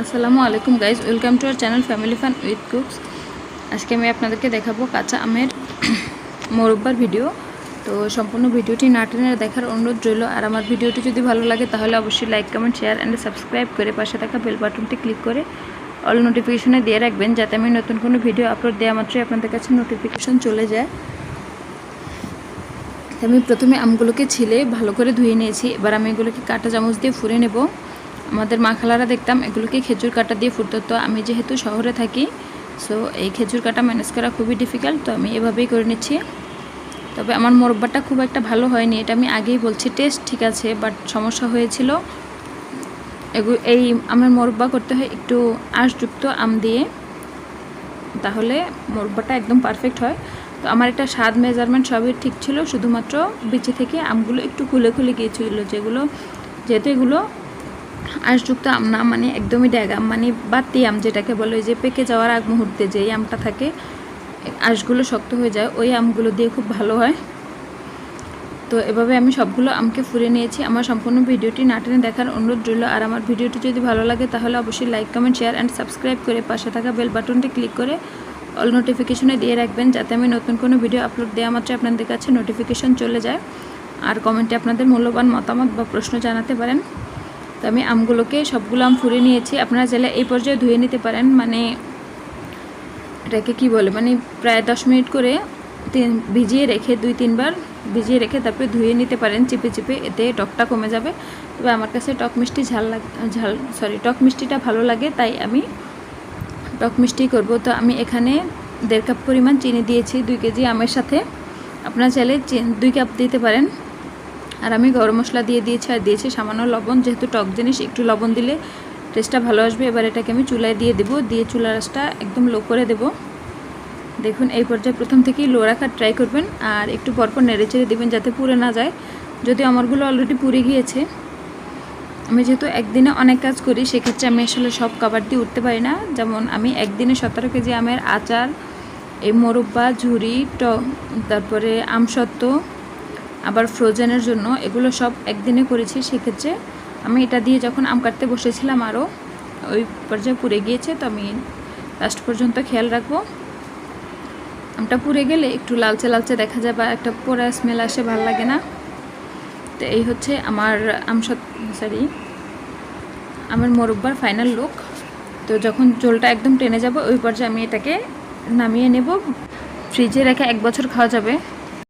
আসসালামু আলাইকুম guys, welcome to our channel family fun with cooks. আজকে আমি আপনাদেরকে দেখাবো কাঁচা আমের মোরব্বার ভিডিও। তো সম্পূর্ণ ভিডিওটি না টেনে দেখার অনুরোধ রইল। আর আমার ভিডিওটি যদি ভালো লাগে তাহলে অবশ্যই like, comment, share and subscribe করে পাশে থাকা বেল বাটনটি ক্লিক করে অল নোটিফিকেশনে দিয়ে রাখবেন, যাতে আমি নতুন কোনো ভিডিও আপলোড দেওয়া মাত্রই আপনাদের কাছে নোটিফিকেশন চলে যায়। আমি প্রথমে আমগুলোকে ছিলে ভালো করে ধুয়ে নিয়েছি। এবার আমি এগুলোকে কাঁটা চামচ দিয়ে ফুরে নেব। আমাদের মা খালারা দেখতাম এগুলোকে খেজুর কাঁটা দিয়ে ফুটতো। তো আমি যেহেতু শহরে থাকি, সো এই খেজুর কাঁটা ম্যানেজ করা খুবই ডিফিকাল্ট, তো আমি এভাবেই করে নিচ্ছি। তবে আমার মোরব্বাটা খুব একটা ভালো হয়নি, এটা আমি আগেই বলছি। টেস্ট ঠিক আছে, বাট সমস্যা হয়েছিল এই আমের মোরব্বা করতে হয় একটু আঁশযুক্ত আম দিয়ে, তাহলে মোরব্বাটা একদম পারফেক্ট হয়। তো আমার এটা স্বাদ মেজারমেন্ট সবই ঠিক ছিল, শুধুমাত্র বিচি থেকে আমগুলো একটু খুলে খুলে গিয়েছিল, যেহেতু এগুলো আঁশযুক্ত আম না, মানে একদমই ড্যাগ আম, মানে বাতি আম যেটাকে বলে, যে পেকে যাওয়ার আগ মুহূর্তে যেই আমটা থাকে আঁশগুলো শক্ত হয়ে যায়, ওই আমগুলো দিয়ে খুব ভালো হয়। তো এভাবে আমি সবগুলো আমকে ফুরিয়ে নিয়েছি। আমার সম্পূর্ণ ভিডিওটি না টেনে দেখার অনুরোধ রইল। আর আমার ভিডিওটি যদি ভালো লাগে তাহলে অবশ্যই like, comment, share and subscribe করে পাশে থাকা বেল বাটনটি ক্লিক করে অল নোটিফিকেশনে দিয়ে রাখবেন, যাতে আমি নতুন কোনো ভিডিও আপলোড দেওয়া মাত্র আপনাদের কাছে নোটিফিকেশন চলে যায়। আর কমেন্টে আপনাদের মূল্যবান মতামত বা প্রশ্ন জানাতে পারেন। তো আমি আমগুলোকে সবগুলো আম ফুরিয়ে নিয়েছি। আপনারা চাইলে এই পর্যায়ে ধুয়ে নিতে পারেন, মানে এটাকে কি বলে, মানে প্রায় 10 মিনিট করে ভিজিয়ে রেখে 2-3 বার ভিজিয়ে রেখে তারপরে ধুয়ে নিতে পারেন চিপে চিপে, এতে টকটা কমে যাবে। তবে আমার কাছে টক মিষ্টিটা ভালো লাগে, তাই আমি টক মিষ্টি করব। তো আমি এখানে 1.5 কাপ পরিমাণ চিনি দিয়েছি 2 কেজি আমের সাথে। আপনারা চাইলে 2 কাপ দিতে পারেন। আর আমি গরম মশলা দিয়ে দিয়েছি, আর দিয়েছি সামান্য লবণ, যেহেতু টক জিনিস একটু লবণ দিলে টেস্টটা ভালো আসবে। এবার এটাকে আমি চুলায় দিয়ে দেবো, দিয়ে চুলার আঁচটা একদম লো করে দেব। দেখুন এই পর্যায়ে প্রথম থেকেই লো রাখার ট্রাই করবেন, আর একটু পরপর নেড়ে চেড়ে দেবেন যাতে পুড়ে না যায়। যদি আমারগুলো অলরেডি পুড়ে গিয়েছে, আমি যেহেতু একদিনে অনেক কাজ করি, সেক্ষেত্রে আমি আসলে সব কাবার দিয়ে উঠতে পারি না। যেমন আমি একদিনে 17 কেজি আমের আচার, এই মোরব্বা, ঝুরি, তারপরে আমসত্ত্ব, আবার ফ্রোজেনের জন্য, এগুলো সব একদিনে করেছি। সেক্ষেত্রে আমি এটা দিয়ে যখন আম কাটতে বসেছিলাম আরও ওই পর্যায়ে পুড়ে গিয়েছে। তো আমি লাস্ট পর্যন্ত খেয়াল রাখবো। আমটা পুড়ে গেলে একটু লালচে লালচে দেখা যায় বা একটা পোড়া স্মেল আসে, ভালো লাগে না। তো এই হচ্ছে আমার আমার মোরব্বার ফাইনাল লুক। তো যখন ঝোলটা একদম টেনে যাবে ওই পর্যায়ে আমি এটাকে নামিয়ে নেব। ফ্রিজে রেখে 1 বছর খাওয়া যাবে।